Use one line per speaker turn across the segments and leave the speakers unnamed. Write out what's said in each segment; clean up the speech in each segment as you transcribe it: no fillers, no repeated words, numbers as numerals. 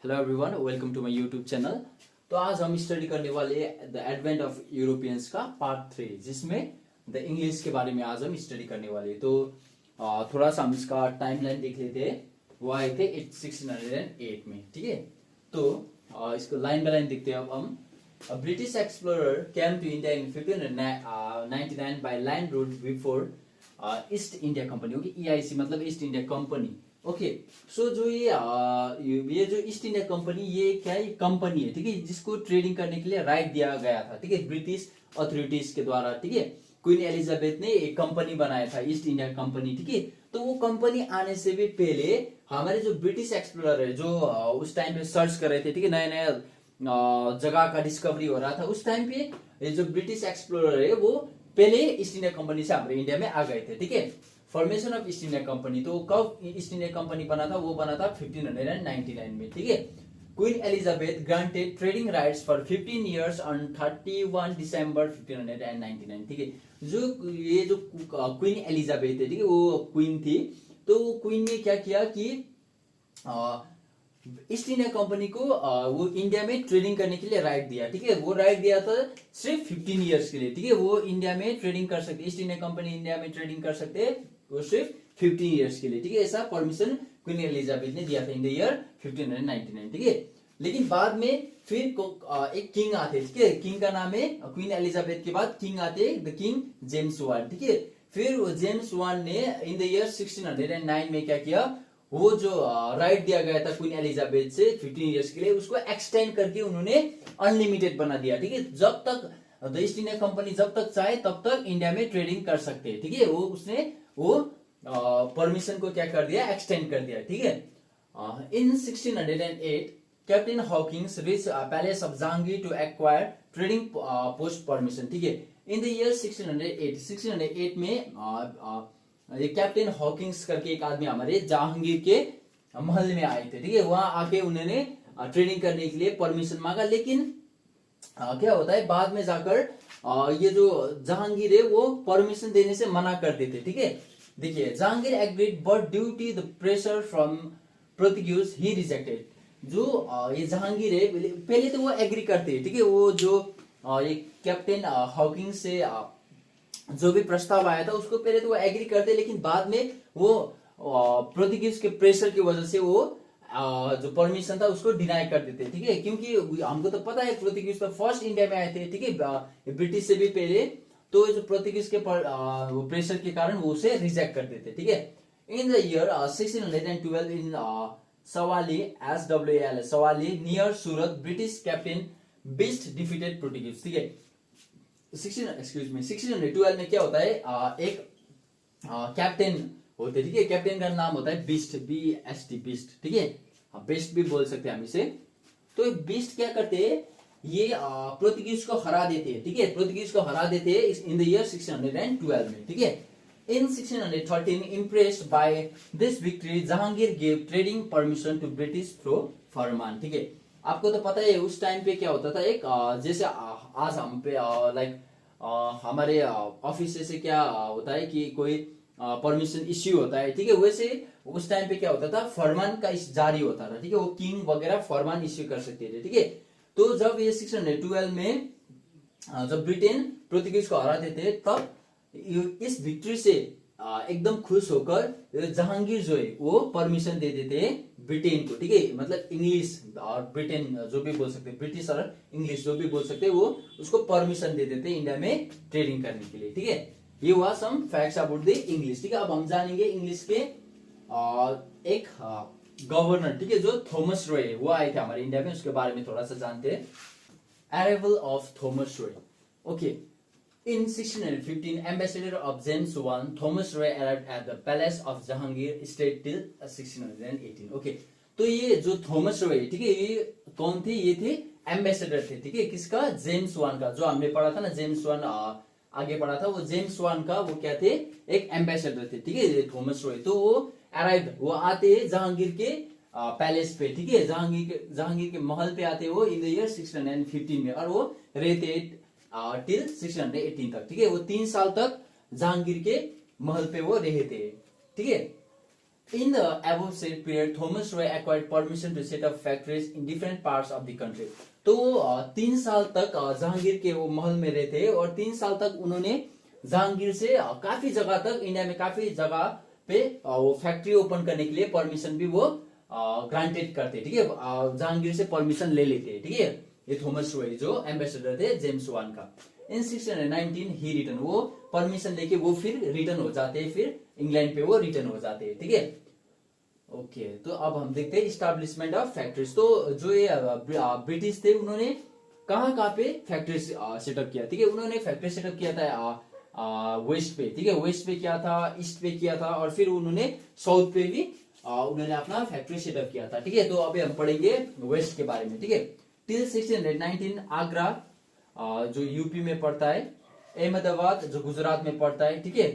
Hello everyone, welcome to my YouTube channel. तो आज हम स्टडी करने वाले द एडवेंट ऑफ यूरोपियंस का पार्ट 3, जिसमें द इंग्लिश के बारे में आज हम स्टडी करने वाले। तो थोड़ा सा हम इसका टाइमलाइन देख लेते हैं। वो आए थे 1608 में, ठीक है। तो इसको लाइन बाय लाइन देखते हैं अब हम। British explorer came to India in 1599 by land route before East India Company. Okay, EIC मतलब East India Company. Okay, so जो ये जो ईस्ट इंडिया कंपनी, ये क्या है, कंपनी है, ठीक है, जिसको ट्रेडिंग करने के लिए राइट दिया गया था, ठीक है, ब्रिटिश अथॉरिटीज के द्वारा, ठीक है। क्वीन एलिजाबेथ ने एक कंपनी बनाया था, ईस्ट इंडिया कंपनी, ठीक है। तो वो कंपनी आने से भी पहले हमारे जो ब्रिटिश एक्सप्लोरर है, जो उस टाइम पे सर्च कर रहे थे, ठीक है, नया नया जगह का डिस्कवरी हो रहा था उस टाइम पे, ये जो ब्रिटिश एक्सप्लोरर है वो पहले ईस्ट इंडिया कंपनी से हमारे इंडिया में आ गए थे, ठीक है। Formation of east India company, तो कब ईस्ट इंडिया कंपनी बना था? वो बना था 1599 में, ठीक है। Queen Elizabeth granted trading rights for 15 years on 31 दिसंबर 1599, ठीक है। ये जो क्वीन एलिजाबेथ है, ठीक है, वो क्वीन थी। तो वो क्वीन ने क्या किया कि ईस्ट इंडिया कंपनी को वो इंडिया में ट्रेडिंग करने के लिए राइट दिया, ठीक है। वो राइट दिया था सिर्फ 15 इयर्स के लिए, ठीक है। वो इंडिया में ट्रेडिंग कर सकते, ईस्ट इंडिया कंपनी इंडिया में ट्रेडिंग कर सकते हैं वो सिर्फ 15 इयर्स के लिए, ठीक है। ऐसा परमिशन क्वीन एलिजाबेथ ने दिया था इन द ईयर 1599, ठीक है। लेकिन बाद में फिर एक किंग आते, ठीक है। किंग का नाम है, क्वीन एलिजाबेथ के बाद किंग आते, द किंग जेम्स वन, ठीक है। फिर जेम्स वन ने इन द ईयर 1609 में क्या किया, वो जो राइट दिया गया था क्वीन एलिजाबेथ से 15 इयर्स के लिए, उसको एक्सटेंड करके उन्होंने अनलिमिटेड बना दिया, ठीक है। जब तक द ईस्ट इंडिया कंपनी जब तक चाहे तब तक इंडिया में ट्रेडिंग कर सकते हैं, ठीक है। वो परमिशन को क्या कर दिया, एक्सटेंड कर दिया, ठीक है। In 1608 Captain Hawkins reach palace of Jahangir to acquire trading post permission, ठीक है। इन द ईयर 1608 में ये कैप्टन हॉकिंस करके एक आदमी हमारे जहांगीर के महल में आए थे, ठीक है। वहां आके उन्होंने ट्रेडिंग करने के लिए परमिशन मांगा, लेकिन क्या होता है बाद में जाकर ये जो जहांगीर है वो परमिशन देने से मना कर देते, ठीक है। देखिए, Jahangir agreed but due to the pressure from Portuguese he rejected. जो ये जहांगीर है पहले तो वो एग्री करते हैं, ठीक है। वो जो ये कैप्टन हॉकिंस से जो भी प्रस्ताव आया था उसको पहले तो वो एग्री करते, लेकिन बाद में वो पोर्तुगीज के प्रेशर की वजह से वो जो परमिशन था उसको डिनाई कर देते, ठीक है। क्योंकि हमको तो पता है पोर्तुगीज तो फर्स्ट इंडिया में आए थे, ठीक है, ब्रिटिश से भी पहले। तो जो पोर्तुगीज के प्रेशर के कारण वो उसे रिजेक्ट कर देते, ठीक है। In the year 1612 in Swally SWAL Swally near Surat, British captain Best defeated Portuguese, ठीक है। 1612 में क्या होता है, एक कैप्टन होते, ठीक है। कैप्टन का नाम होता है बिस्ट, BST बिस्ट, ठीक है। बेस्ट भी बोल सकते हैं हम इसे। तो बिस्ट क्या करते हैं, ये पोर्तुगीज को हरा देते हैं, ठीक है। पोर्तुगीज को हरा देते हैं इन द ईयर 1612 में, ठीक है। In 1613 impressed by this victory Jahangir gave trading permission to British through फरमान, ठीक है। आपको तो पता है उस टाइम पे क्या होता था, एक जैसे आज हम पे लाइक हमारे ऑफिस से क्या होता है कि कोई परमिशन इश्यू होता है, ठीक है। वैसे उस टाइम पे क्या होता था, फरमान का जारी होता था, ठीक है। वो किंग वगैरह फरमान इश्यू कर सकते थे, ठीक है। तो जब ये 1612 में जब ब्रिटेन पोर्तुगीज को हराते थे, तब इस विक्ट्री से एकदम खुश होकर जहांगीर जो है वो परमिशन दे देते हैं ब्रिटेन को, ठीक है। मतलब इंग्लिश और ब्रिटेन जो भी बोल सकते हैं, ब्रिटिश और इंग्लिश जो भी बोल सकते हैं, वो उसको परमिशन दे देते हैं इंडिया में ट्रेडिंग करने के लिए, ठीक है। ये हुआ some facts about the English, ठीक है। अब हम जानेंगे इंग्लिश के एक गवर्नर, ठीक है, जो थॉमस रॉय वो आए थे हमारे इंडिया में, उसके बारे में थोड़ा सा जानते हैं। Arrival of Thomas Roy, okay. In 1615, ambassador of James I, Thomas Roy arrived at the palace of Jahangir, stayed till 1618. Okay, तो ये जो थॉमस रॉय, ठीक है, ये कौन थे? ये थे एम्बेसडर थे, ठीक है। किसका? जेम्स वन का। जो हमने पढ़ा था ना, जेम्स वन आगे पढ़ा था, वो जेम्स वन का वो क्या थे, एक एम्बेसडर थे, ठीक है, ये थॉमस रॉय। तो वो अराइव, वो आते हैं जहांगीर के पैलेस पे, ठीक है, जहांगीर के महल पे आते वो इन द ईयर 1615 में, और वो रहते टिल 1618 तक, ठीक है। वो 3 साल तक जहांगीर के महल पे वो रहे थे, ठीक है। In the above said period, Thomas Roy acquired permission to set up factories in different parts of the country. तो 3 साल तक जहांगीर के वो महल में रहे थे और 3 साल तक उन्होंने जहांगीर से काफी जगह तक, इंडिया में काफी जगह पे वो फैक्ट्री ओपन करने के लिए परमिशन भी वो ग्रांटेड करते, ठीक है, जहांगीर से परमिशन ले लेते, ठीक है। ये थॉमस रॉय जो एम्बेसडर थे जेम्स वन का। इन 1619 ही रिटर्न, वो परमिशन लेके वो फिर रिटर्न हो जाते हैं, फिर इंग्लैंड पे वो रिटर्न हो जाते हैं, ठीक है। ओके, तो अब हम देखते हैं इस्टेब्लिशमेंट ऑफ फैक्ट्रीज। तो जो ये ब्रिटिश थे उन्होंने कहाँ पे फैक्ट्री सेटअप किया, ठीक है। उन्होंने फैक्ट्री सेटअप किया था वेस्ट पे, ठीक है, वेस्ट पे किया था, ईस्ट पे किया था और फिर उन्होंने साउथ पे भी उन्होंने अपना फैक्ट्री सेटअप किया था, ठीक है। तो अभी हम पढ़ेंगे वेस्ट के बारे में, ठीक है। टिल 1619 आगरा जो यूपी में पड़ता है, अहमदाबाद जो गुजरात में पड़ता है, ठीक है,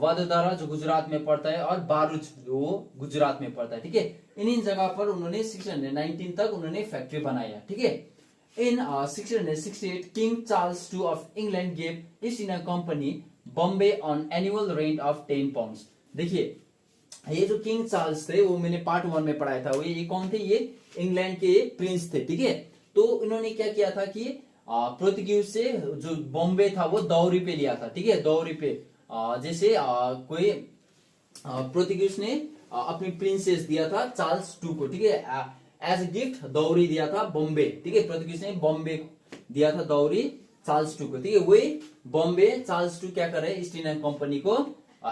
वडोदरा जो गुजरात में पड़ता है और बारूच जो गुजरात में पड़ता है, ठीक है। इन जगह पर उन्होंने 1619 तक उन्होंने फैक्ट्री बनाया, ठीक है। इन 1668 king Charles II of England gave east India company Bombay on annual rent of 10 pounds. देखिए, ये जो किंग चार्ल्स थे वो मैंने पार्ट 1 में पढ़ाया था, ये कौन थे, ये इंग्लैंड के प्रिंस थे, ठीक है। तो इन्होंने क्या किया था कि पोर्तुगीज से जो बॉम्बे था वो दौरी पे लिया था, ठीक है, दौरी पे जैसे कोई पोर्तुगीज ने अपनी प्रिंसेस दिया था चार्ल्स II को, ठीक है, एज ए गिफ्ट दौरी दिया था बॉम्बे, ठीक है, पोर्तुगीज ने बॉम्बे दिया था दौरी चार्ल्स II को, ठीक है। वही बॉम्बे चार्ल्स II क्या करे, ईस्ट इंडिया कंपनी को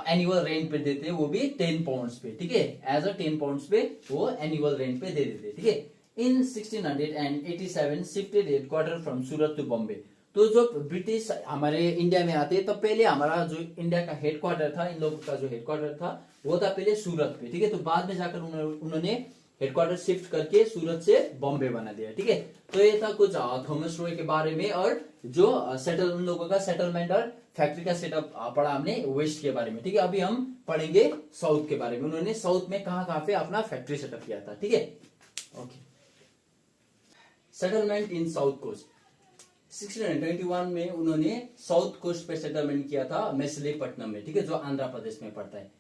एनुअल रेंट पे देते, वो भी 10 पाउंड्स पे, ठीक है, एज अ 10 पाउंड्स पे वो एनुअल रेंट पे दे देते, ठीक है। In 1687 shifted headquarter from Surat to Bombay. तो जब ब्रिटिश हमारे इंडिया में आते तब पहले हमारा जो इंडिया का हेडक्वार्टर था, इन लोगों का जो हेडक्वार्टर था वो था पहले सूरत पे, ठीक है। तो बाद में जाकर उन्होंने हेडक्वार्टर शिफ्ट करके सूरत से बॉम्बे बना दिया, ठीक है। तो ये था कुछ थॉमस रॉय के बारे में और जो उन लोगों का सेटलमेंट और फैक्ट्री का सेटअप पढ़ा हमने वेस्ट के बारे में, ठीक है। अभी हम पढ़ेंगे साउथ के बारे में, उन्होंने साउथ में कहाँ पे अपना फैक्ट्री सेटअप किया था, ठीक है। Okay, settlement in south coast. 1621 में उन्होंने साउथ कोस्ट पे सेटलमेंट किया था मछलीपट्टनम में, ठीक है, जो आंध्र प्रदेश में पड़ता है।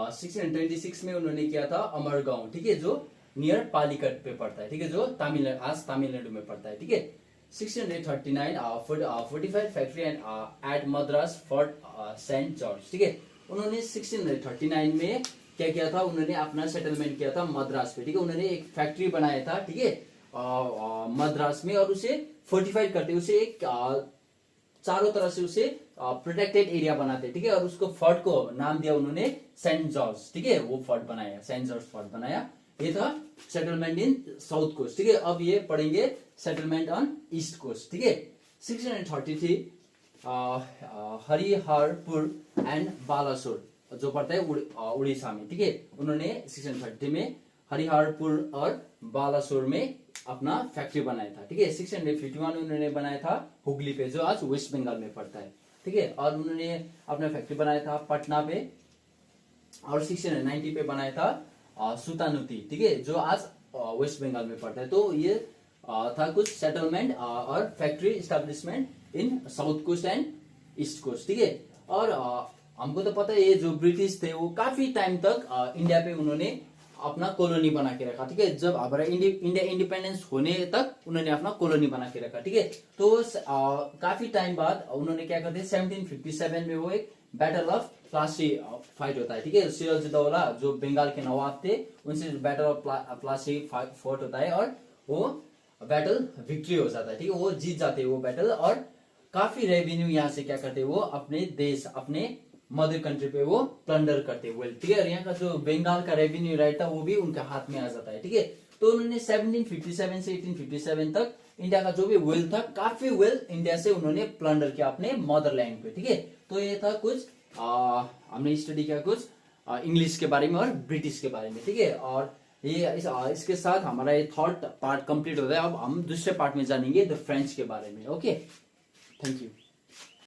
1626 में उन्होंने किया था अमरगांव, ठीक है, जो नियर पालीकट पे पड़ता है, ठीक है, जो आज तमिलनाडु में पड़ता है, ठीक है। 1639 45 factory and at Madras Fort Saint George, ठीक है। उन्होंने 1639 में क्या किया था, उन्होंने अपना सेटलमेंट किया था मद्रास पे, ठीक है। उन्होंने एक फैक्ट्री बनाया था, ठीक है, मद्रास में, और उसे फोर्टिफाइड करते, उसे एक चारों तरफ से उसे प्रोटेक्टेड एरिया बनाते, ठीक है, और उसको फोर्ट को नाम दिया उन्होंने सेंट जॉर्ज, ठीक है, वो फोर्ट बनाया, सेंट जॉर्ज फोर्ट बनाया। ये था सेटलमेंट इन साउथ कोस्ट, ठीक है। अब ये पढ़ेंगे सेटलमेंट ऑन ईस्ट कोस्ट, ठीक है। 1633 हरिहरपुर एंड बालासोर जो पड़ता है उड़ीसा में, ठीक है, उन्होंने 1630 में हरिहरपुर और बालासोर में अपना फैक्ट्री बनाया था, ठीक है। 1651 में उन्होंने बनाया था हुगली पे, जो आज वेस्ट बंगाल में पड़ता है, ठीक है, और उन्होंने अपना फैक्ट्री बनाया था पटना पे, और 1690 पे बनाया था सुतानुती, ठीक है, जो आज वेस्ट बंगाल में पड़ता है। तो ये था कुछ सेटलमेंट और factory establishment in south coast and east coast, ठीक है। और हमको तो पता है ये जो ब्रिटिश थे वो काफी टाइम तक इंडिया पे उन्होंने अपना कॉलोनी बना के रखा, ठीक है। जब हमारा इंडिया इंडिपेंडेंस होने तक उन्होंने अपना कॉलोनी बना के रखा, ठीक है। तो काफी टाइम बाद उन्होंने क्या करते हैं, 1757 में वो एक बैटल ऑफ प्लासी फाइट होता है, ठीक है। सिराजुद्दौला जो बंगाल के नवाब थे उनसे बैटल ऑफ प्लासी फाइट होता है और वो बैटल विक्ट्री हो जाता है, ठीक है, वो जीत जाते हैं वो बैटल, और काफी रेवेन्यू यहाँ से क्या करते हैं, वो अपने देश, अपने मदर कंट्री पे वो प्लंडर करते हैं वेल्थ, ठीक है। यहाँ का जो बंगाल का रेवेन्यू राइट था वो भी उनके हाथ में आ जाता है, ठीक है। तो उन्होंने 1757 से 1857 तक इंडिया का जो भी वेल्थ था, काफी वेल्थ इंडिया से उन्होंने प्लंडर किया अपने मदरलैंड पे, ठीक है। तो ये था कुछ हमने स्टडी किया कुछ इंग्लिश के बारे में और ब्रिटिश के बारे में, ठीक है। और ये इसके साथ हमारा ये थर्ड पार्ट कंप्लीट होता है। अब हम दूसरे पार्ट में जानेंगे द फ्रेंच के बारे में। Okay, thank you.